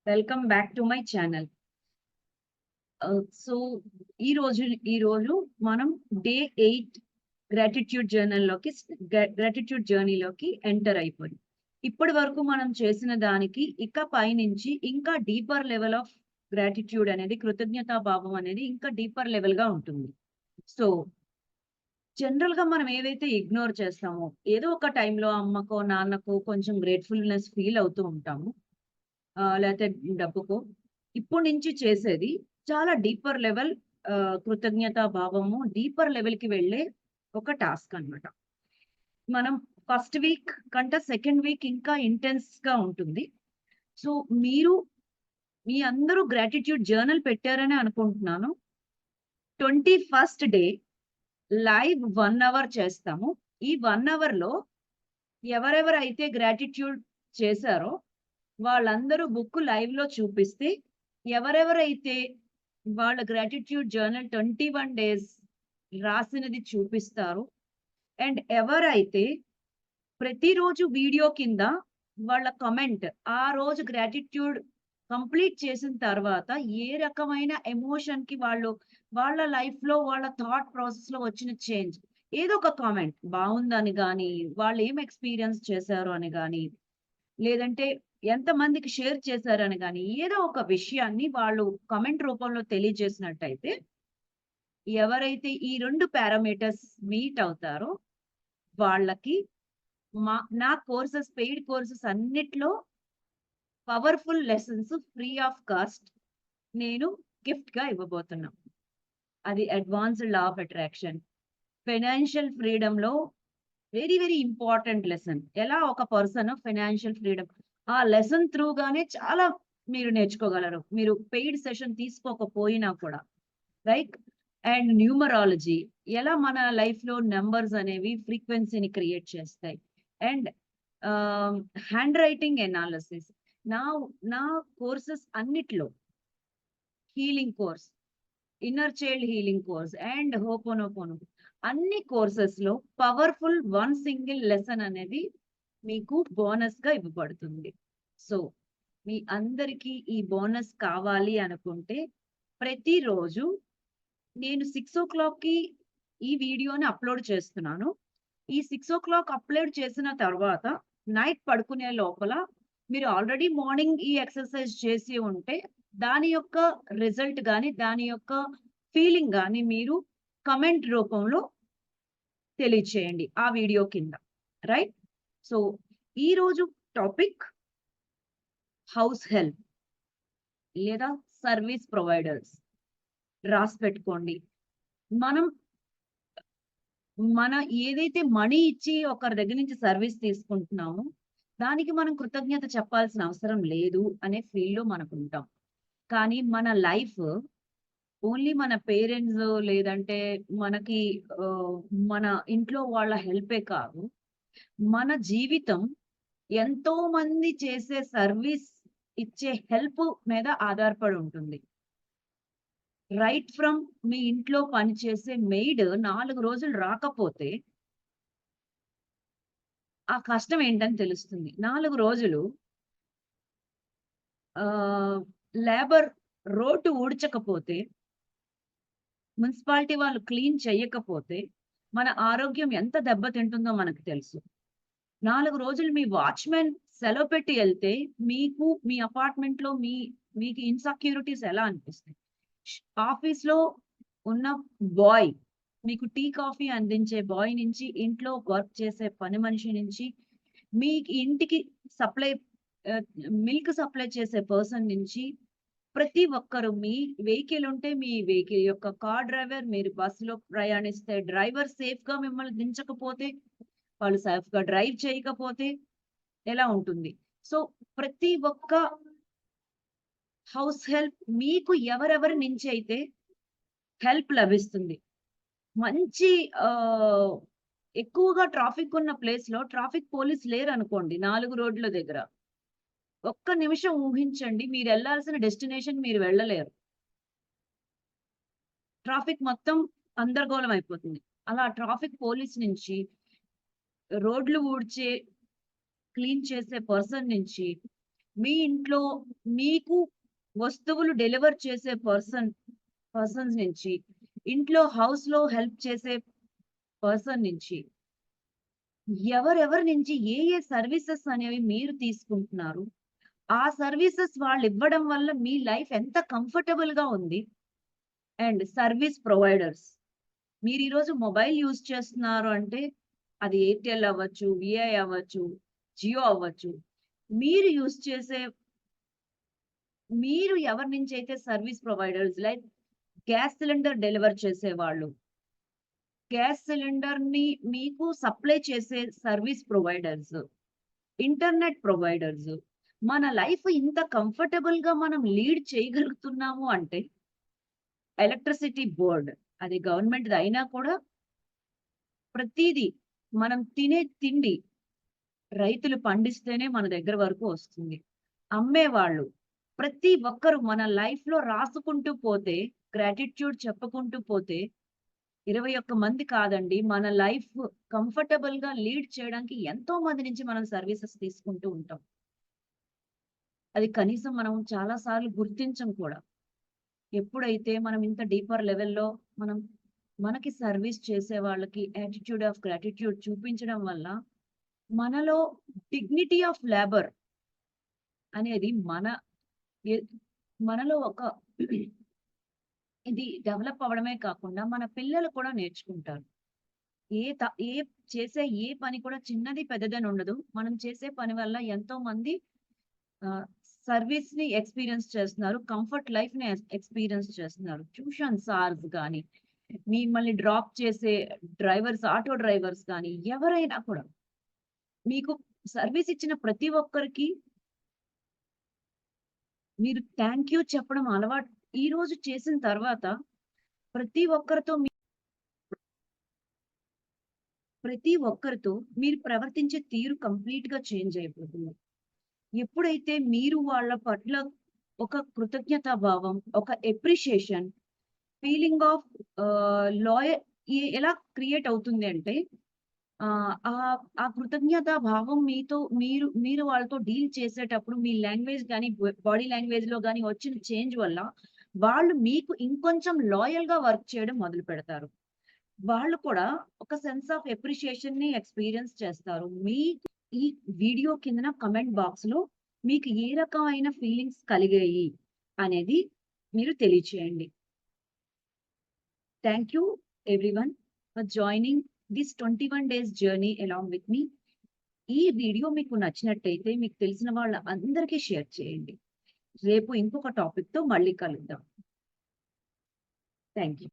Welcome back to my channel. So ఈ రోజు మనం డే 8 గ్రాటిట్యూడ్ జర్నీలోకి ఎంటర్ అయిపోయి ఇప్పటి వరకు మనం చేసిన దానికి ఇక పైనుంచి ఇంకా డీపర్ లెవెల్ ఆఫ్ గ్రాటిట్యూడ్ అనేది, కృతజ్ఞతా భావం అనేది ఇంకా డీపర్ లెవెల్ గా ఉంటుంది. సో జనరల్ గా మనం ఏవైతే ఇగ్నోర్ చేస్తామో, ఏదో ఒక టైంలో అమ్మకో నాన్నకో కొంచెం గ్రేట్ఫుల్నెస్ ఫీల్ అవుతూ ఉంటాము, లేతే డబ్బుకో. ఇప్పటి నుంచి చేసేది చాలా డీపర్ లెవెల్, కృతజ్ఞతా భావము డీపర్ లెవెల్‌కి వెళ్ళే ఒక టాస్క్ అన్నమాట. మనం ఫస్ట్ వీక్ కంటే సెకండ్ వీక్ ఇంకా ఇంటెన్స్‌గా ఉంటుంది. సో, మీరు మీ అందరూ గ్రాటిట్యూడ్ జర్నల్ పెట్టారని అనుకుంటున్నాను. 21st డే లైవ్ 1 అవర్ చేస్తాము. ఈ 1 అవర్‌లో ఎవరెవరైతే గ్రాటిట్యూడ్ చేశారో వాళ్ళందరూ బుక్ లైవ్‌లో చూపిస్తే, ఎవరెవరైతే వాళ్ళ గ్రాటిట్యూడ్ జర్నల్ 21 డేస్ రాసినది చూపిస్తారో, అండ్ ఎవరైతే ప్రతిరోజు వీడియో కింద వాళ్ళ కమెంట్, ఆ రోజు గ్రాటిట్యూడ్ కంప్లీట్ చేసిన తర్వాత ఏ రకమైన ఎమోషన్‌కి వాళ్ళ లైఫ్‌లో, వాళ్ళ థాట్ ప్రాసెస్‌లో వచ్చిన చేంజ్, ఏదో ఒక కామెంట్ బావుందని గాని, వాళ్ళు ఏం ఎక్స్‌పీరియన్స్ చేశారు అని గాని, లేదంటే ఎంతమందికి షేర్ చేశారని గాని, ఏదో ఒక విషయాన్ని వాళ్ళు కామెంట్ రూపంలో తెలియజేసినట్టయితే, ఎవరైతే ఈ 2 పారామీటర్స్ మీట్ అవుతారో వాళ్ళకి నా కోర్సెస్, పెయిడ్ కోర్సెస్ అన్నిట్లో powerful lessons free of cost నేను గిఫ్ట్‌గా ఇవ్వబోతున్నా. అది advanced law of attraction, financial ఫ్రీడమ్‌లో వెరీ వెరీ ఇంపార్టెంట్ లెసన్. ఎలా ఒక పర్సన్ ఫైనాన్షియల్ ఫ్రీడమ్, ఆ లెసన్ త్రూ గానే చాలా మీరు నేర్చుకోగలరు, మీరు పెయిడ్ సెషన్ తీసుకోకపోయినా కూడా. రైట్. అండ్ న్యూమరాలజీ, ఎలా మన లైఫ్ లో నంబర్స్ అనేవి ఫ్రీక్వెన్సీని క్రియేట్ చేస్తాయి. And hand writing analysis. నా నా కోర్సెస్ అన్నిట్లో healing course, inner child healing course and ho'oponopono, అన్ని కోర్సెస్ లో పవర్ఫుల్ వన్ సింగిల్ లెసన్ అనేది మీకు బోనస్ గా ఇవ్వబడుతుంది. సో మీ అందరికీ ఈ బోనస్ కావాలి అనుకుంటే, ప్రతిరోజు నేను 6:00కి ఈ వీడియోని అప్లోడ్ చేస్తున్నాను. ఈ 6:00 అప్లోడ్ చేసిన తర్వాత నైట్ పడుకునే లోపల మీరు ఆల్రెడీ మార్నింగ్ ఈ ఎక్సర్సైజ్ చేసి ఉంటే, దాని యొక్క రిజల్ట్ గాని, దాని యొక్క ఫీలింగ్ గాని మీరు కమెంట్ రూపంలో తెలియచేయండి ఆ వీడియో కింద. రైట్. సో ఈరోజు టాపిక్ హౌస్ హెల్ప్ లేదా సర్వీస్ ప్రొవైడర్స్. రాసి పెట్టుకోండి. మనం మన ఏదైతే మనీ ఇచ్చి ఒకరి దగ్గర నుంచి సర్వీస్ తీసుకుంటున్నామో, దానికి మనం కృతజ్ఞత చెప్పాల్సిన అవసరం లేదు అనే ఫీల్‌లో మనకుంటాం. కానీ మన లైఫ్ ఓన్లీ మన పేరెంట్స్, లేదంటే మనకి ఆహ్, మన ఇంట్లో వాళ్ళ హెల్పే కాదు. మన జీవితం ఎంతో మంది చేసే సర్వీస్ ఇచ్చే హెల్ప్ మీద ఆధారపడి ఉంటుంది. రైట్ ఫ్రమ్ మీ ఇంట్లో పనిచేసే మెయిడ్ 4 రోజులు రాకపోతే ఆ కష్టం ఏంటని తెలుస్తుంది. 4 రోజులు ఆహ్, లేబర్ రోడ్డు ఊడ్చకపోతే, మున్సిపాలిటీ వాళ్ళు క్లీన్ చెయ్యకపోతే, మన ఆరోగ్యం ఎంత దెబ్బతింటుందో మనకు తెలుసు. 4 రోజులు మీ వాచ్‌మెన్ సెలవు పెట్టి ఎళ్తే, మీ అపార్ట్‌మెంట్‌లో మీకు ఇన్‌సెక్యూరిటీస్ ఎలా అనిపిస్తాయి? ష్ ఆఫీస్‌లో ఉన్న బాయ్, మీకు టీ, కాఫీ అందించే బాయ్ నుంచి, ఇంట్లో వర్క్ చేసే పని మనిషి నుంచి, మీకు ఇంటికి సప్లై ఆహ్, మిల్క్ సప్లై చేసే పర్సన్ నుంచి, ప్రతి ఒక్కరు మీ వెహికల్ ఉంటే మీ వెహికల్ యొక్క కార్ డ్రైవర్, మీరు బస్సులో ప్రయాణిస్తే డ్రైవర్ సేఫ్‌గా మిమ్మల్ని దించకపోతే, వాళ్ళు సేఫ్‌గా డ్రైవ్ చేయకపోతే ఎలా ఉంటుంది? సో, ప్రతి ఒక్క హౌస్ హెల్ప్ మీకు ఎవరెవరి నుంచైతే హెల్ప్ లభిస్తుంది. మంచి ఆహ్, ఎక్కువగా ట్రాఫిక్ ఉన్న ప్లేస్‌లో ట్రాఫిక్ పోలీస్ లేరనుకోండి 4 రోడ్ల దగ్గర. ఒక్క నిమిషం ఊహించండి, మీరెళ్ళాల్సిన డెస్టినేషన్ మీరు వెళ్ళలేరు. ట్రాఫిక్ మొత్తం గందరగోళం అయిపోతుంది. అలా ట్రాఫిక్ పోలీస్ నుంచి, రోడ్లు ఊడ్చే, క్లీన్ చేసే పర్సన్ నుంచి, మీ ఇంట్లో మీకు వస్తువులు డెలివర్ చేసే పర్సన్స్ నుంచి, ఇంట్లో హౌస్‌లో హెల్ప్ చేసే పర్సన్ నుంచి, ఎవరెవరి నుంచి ఏ సర్వీసెస్ అనేవి మీరు తీసుకుంటున్నారు? ఆ సర్వీసెస్ వాళ్ళివ్వడం వల్ల మీ లైఫ్ ఎంత కంఫర్టబుల్‌గా ఉంది? And service providers. మీరీరోజు మొబైల్ యూజ్ చేస్తున్నారు అంటే, అది ఎయిర్‌టెల్ అవ్వచ్చు, విఐ అవ్వచ్చు, జియో అవ్వచ్చు. మీరు యూజ్ చేసే మీరు ఎవరి నుంచైతే service providers like gas cylinder deliver చేసేవాళ్ళు, గ్యాస్ సిలిండర్‌ని మీకు సప్లై చేసే సర్వీస్ ప్రొవైడర్స్, ఇంటర్నెట్ ప్రొవైడర్స్. మన లైఫ్ ఇంత కంఫర్టబుల్‌గా మనం లీడ్ చేయగలుగుతున్నాము అంటే, ఎలక్ట్రిసిటీ బోర్డ్ అది గవర్నమెంట్‌ది అయినా కూడా ప్రతీదీ మనం తినే తిండి రైతులు పండిస్తేనే మన దగ్గర వరకు వస్తుంది. అమ్మేవాళ్ళు ప్రతి ఒక్కరు మన లైఫ్‌లో రాసుకుంటూ పోతే, గ్రాటిట్యూడ్ చెప్పుకుంటూ పోతే 21 మంది కాదండి. మన లైఫ్ కంఫర్టబుల్‌గా లీడ్ చేయడానికి ఎంతో మంది నుంచి మనం సర్వీసెస్ తీసుకుంటూ ఉంటాం. అది కనీసం మనం చాలా సార్లు గుర్తించం కూడా. ఎప్పుడైతే మనం ఇంత డీపర్ లెవెల్‌లో మనం మనకి సర్వీస్ చేసే వాళ్ళకి యాటిట్యూడ్ ఆఫ్ గ్రాటిట్యూడ్ చూపించడం వల్ల మనలో డిగ్నిటీ ఆఫ్ లేబర్ అనేది ఎ మనలో ఒక ఇది డెవలప్ అవ్వడమే కాకుండా మన పిల్లలు కూడా నేర్చుకుంటారు. ఏ త ఏ చేసే ఏ పని కూడా చిన్నది, పెద్దదని ఉండదు. మనం చేసే పని వల్ల ఎంతో మంది ఆహ్, సర్వీస్‌ని ఎక్స్‌పీరియన్స్ చేస్తున్నారు. కంఫర్ట్ లైఫ్‌ని ఎక్స్‌పీరియన్స్ చేస్తున్నారు. ట్యూషన్ సార్స్ గాని, మిమ్మల్ని డ్రాప్ చేసే డ్రైవర్స్, ఆటో డ్రైవర్స్ గాని, ఎవరైనా కూడా మీకు సర్వీస్ ఇచ్చిన ప్రతి ఒక్కరికి మీరు థాంక్ యూ చెప్పడం అలవాటు ఈరోజు చేసిన తర్వాత ప్రతి ఒక్కరితో ప్రతి ఒక్కరితో మీరు ప్రవర్తించే తీరు కంప్లీట్‌గా చేంజ్ అయిపోతుంది. ఎప్పుడైతే మీరు వాళ్ళ పట్ల ఒక కృతజ్ఞతా భావం, ఒక అప్రిషియేషన్, ఫీలింగ్ ఆఫ్ లాయల్ ఎలా క్రియేట్ అవుతుంది అంటే ఆ కృతజ్ఞతా భావం మీరు వాళ్ళతో డీల్ చేసేటప్పుడు మీ లాంగ్వేజ్ గాని, బాడీ లాంగ్వేజ్‌లో గాని వచ్చిన చేంజ్ వల్ల వాళ్ళు మీకు ఇంకొంచెం లాయల్‌గా వర్క్ చేయడం మొదలుపెడతారు. వాళ్ళు కూడా ఒక సెన్స్ ఆఫ్ అప్రిషియేషన్‌ని ఎక్స్‌పీరియన్స్ చేస్తారు. మీకు ఈ వీడియో కిందన కామెంట్ బాక్స్‌లో మీకు ఏ రకమైన ఫీలింగ్స్ కలిగాయి అనేది మీరు తెలియచేయండి. Thank you everyone for joining this 21 days journey along with me. ఈ వీడియో మీకు నచ్చినట్టయితే మీకు తెలిసిన వాళ్ళ అందరికీ షేర్ చేయండి. రేపు ఇంకొక టాపిక్‌తో మళ్ళీ కలుద్దాం. Thank you.